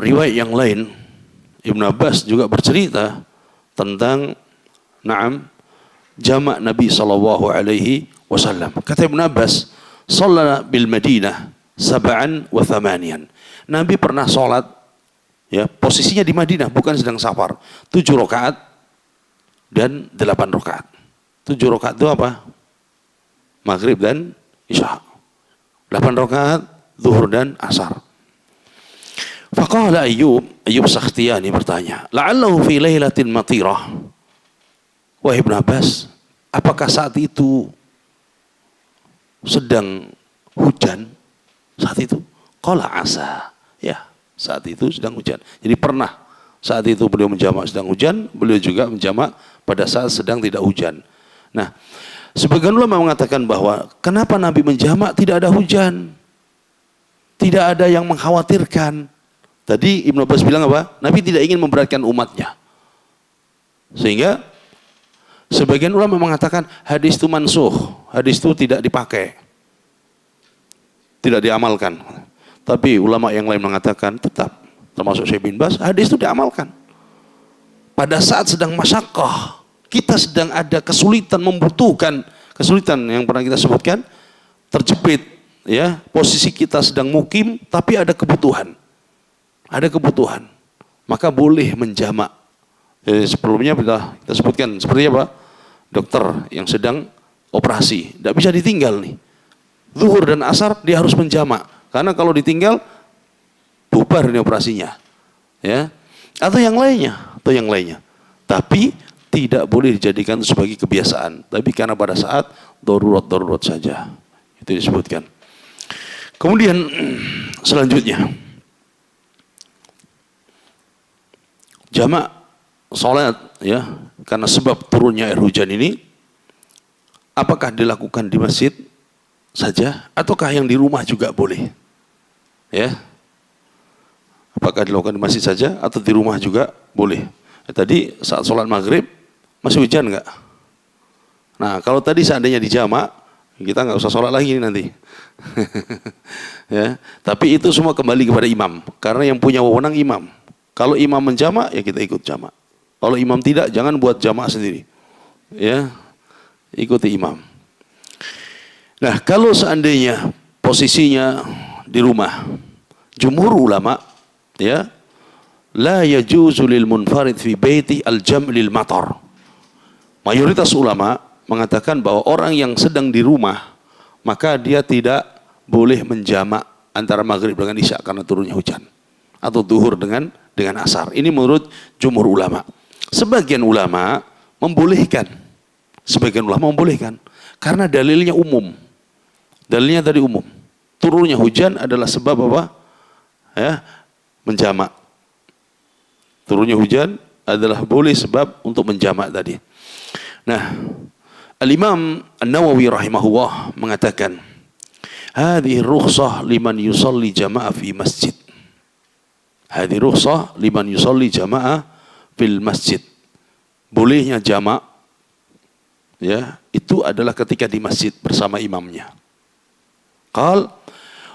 riwayat yang lain, Ibnu Abbas juga bercerita tentang jamak Nabi sallallahu alaihi wasallam. Kata Ibnu Abbas, "Shalla bil Madinah sab'an wa thamanian." Nabi pernah salat, ya, posisinya di Madinah, bukan sedang safar, 7 rakaat dan 8 rakaat. 7 rakaat itu apa? Maghrib dan isya. 8 rakaat zuhur dan asar. Faqala Ayyub Sakhtiyani bertanya, la'allahu fi lailatin matirah. Wahai Ibnu Abbas, apakah saat itu sedang hujan? Saat itu? Qala asa. Ya, saat itu sedang hujan. Jadi pernah saat itu beliau menjamak sedang hujan, beliau juga menjamak pada saat sedang tidak hujan. Nah, sebagian ulama mengatakan bahwa kenapa Nabi menjamak tidak ada hujan? Tidak ada yang mengkhawatirkan. Tadi Ibnu Abbas bilang apa? Nabi tidak ingin memberatkan umatnya. Sehingga sebagian ulama mengatakan hadis itu mansuh, hadis itu tidak dipakai, tidak diamalkan. Tapi ulama yang lain mengatakan tetap, termasuk Syekh bin Baz, hadis itu diamalkan. Pada saat sedang masyaqqah, kita sedang ada kesulitan, membutuhkan kesulitan yang pernah kita sebutkan, terjepit, ya, posisi kita sedang mukim, tapi ada kebutuhan. Ada kebutuhan, maka boleh menjamak. Sebelumnya kita sebutkan seperti apa? Dokter yang sedang operasi, tidak bisa ditinggal nih. Zuhur dan asar dia harus menjamak, karena kalau ditinggal bubar ini operasinya, ya. Atau yang lainnya. Tapi tidak boleh dijadikan sebagai kebiasaan. Tapi karena pada saat darurat saja, itu disebutkan. Kemudian selanjutnya, jamak salat, ya, karena sebab turunnya air hujan ini, apakah dilakukan di masjid saja ataukah yang di rumah juga boleh? Ya. Apakah dilakukan di masjid saja atau di rumah juga boleh? Tadi saat sholat maghrib masih hujan nggak? Nah kalau tadi seandainya di jamak, kita nggak usah sholat lagi nanti. Ya, tapi itu semua kembali kepada imam, karena yang punya wewenang imam. Kalau imam menjamak ya kita ikut jamak. Kalau imam tidak, jangan buat jamak sendiri. Ya, ikuti imam. Nah kalau seandainya posisinya di rumah, jumhur ulama, ya, la yajuzu lil munfarid fi baiti al-jam' lil matar. Mayoritas ulama mengatakan bahwa orang yang sedang di rumah maka dia tidak boleh menjamak antara maghrib dengan isya karena turunnya hujan, atau zuhur dengan asar. Ini menurut jumhur ulama. Sebagian ulama membolehkan. Sebagian ulama membolehkan karena dalilnya umum. Dalilnya tadi umum. Turunnya hujan adalah sebab apa? Ya, menjamak. Turunnya hujan adalah boleh sebab untuk menjamak tadi. Nah, Al-Imam An-Nawawi rahimahullah mengatakan, hadhihi rukhsah liman yusalli jamaah fi masjid. Hadhihi rukhsah liman yusalli jamaah fil masjid. Bolehnya jamak, ya, itu adalah ketika di masjid bersama imamnya. Qal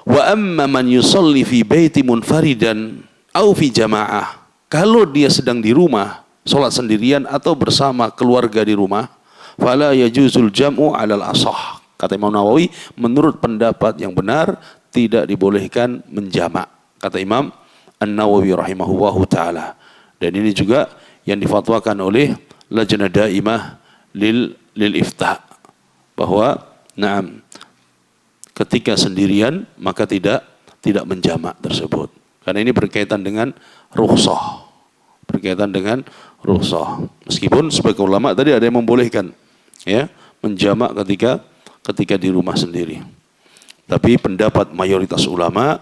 wa amma man yusalli fi baiti munfaridan au fi jamaah. Kalau dia sedang di rumah, sholat sendirian atau bersama keluarga di rumah, fala yajuzul jam'u 'alal ashah. Kata Imam Nawawi, menurut pendapat yang benar tidak dibolehkan menjamak. Kata Imam An-Nawawi rahimahullahu taala. Dan ini juga yang difatwakan oleh Lajnah Daimah lil Iftah, bahwa na'am, ketika sendirian maka tidak menjamak tersebut. Karena ini berkaitan dengan rukhsah. Berkaitan dengan rukhsah. Meskipun sebagai ulama tadi ada yang membolehkan, ya, menjamak ketika di rumah sendiri. Tapi pendapat mayoritas ulama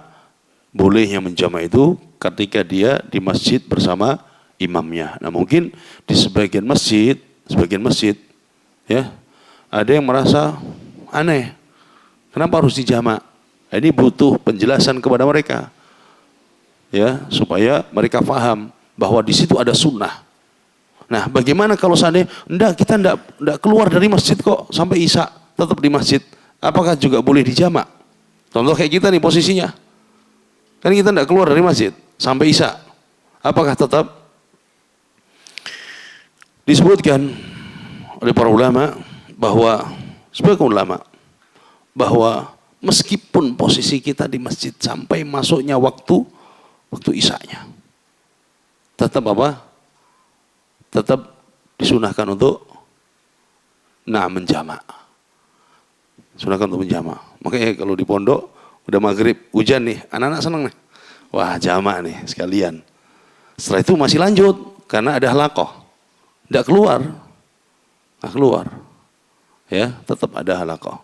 bolehnya menjamak itu ketika dia di masjid bersama imamnya. Nah, mungkin di sebagian masjid, ya, ada yang merasa aneh. Kenapa harus dijamak? Nah, ini butuh penjelasan kepada mereka, ya, supaya mereka paham bahwa di situ ada sunnah. Nah, bagaimana kalau seandainya kita enggak keluar dari masjid kok sampai isya tetap di masjid? Apakah juga boleh dijamak? Contoh kayak kita nih posisinya. Kan kita enggak keluar dari masjid sampai isya. Apakah tetap? Disebutkan oleh para ulama bahwa sebagian ulama bahwa meskipun posisi kita di masjid sampai masuknya waktu isyanya, tetap apa? Tetap disunahkan untuk menjamak. Sunahkan untuk menjamak. Makanya kalau di pondok udah maghrib hujan nih, anak-anak senang nih. Wah, jamak nih sekalian. Setelah itu masih lanjut karena ada halaqah. Tidak keluar. Ya, tetap ada halaqah.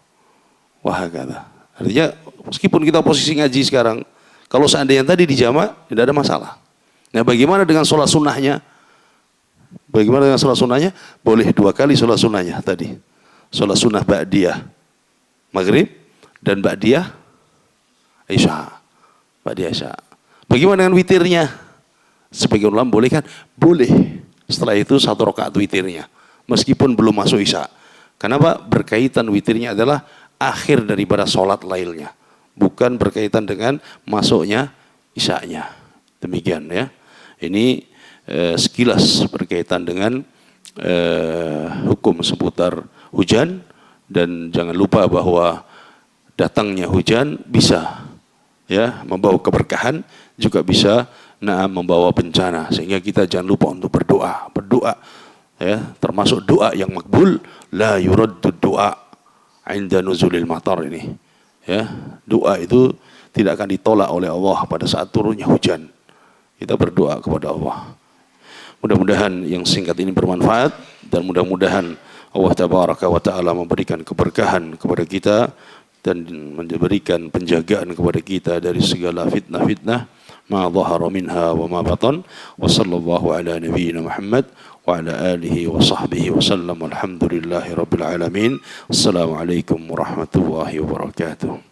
Wah, kata. Artinya meskipun kita posisi ngaji sekarang, kalau seandainya tadi dijamak tidak ada masalah. Nah, bagaimana dengan sholat sunnahnya? Boleh 2 kali sholat sunnahnya tadi. Sholat sunnah ba'diyah maghrib dan ba'diyah isya. Bagaimana dengan witirnya? Sebagian ulama boleh kan? Boleh. Setelah itu 1 rakaat witirnya, meskipun belum masuk isya. Kenapa? Berkaitan witirnya adalah akhir daripada sholat lailnya, bukan berkaitan dengan masuknya isyanya. Demikian, ya. Ini sekilas berkaitan dengan hukum seputar hujan. Dan jangan lupa bahwa datangnya hujan bisa, ya, membawa keberkahan, juga bisa membawa bencana. Sehingga kita jangan lupa untuk berdoa, ya, termasuk doa yang makbul, la yuraddu doa 'inda nuzulil matar ini. Ya, doa itu tidak akan ditolak oleh Allah pada saat turunnya hujan. Kita berdoa kepada Allah. Mudah-mudahan yang singkat ini bermanfaat, dan mudah-mudahan Allah Tabaraka wa Ta'ala memberikan keberkahan kepada kita dan memberikan penjagaan kepada kita dari segala fitnah-fitnah ma dhahara minha wa ma batan. Wa sallallahu ala nabiyyina Muhammad wa ala alihi wa sahbihi wa sallam. Alhamdulillahi rabbil alamin. Assalamualaikum warahmatullahi wabarakatuh.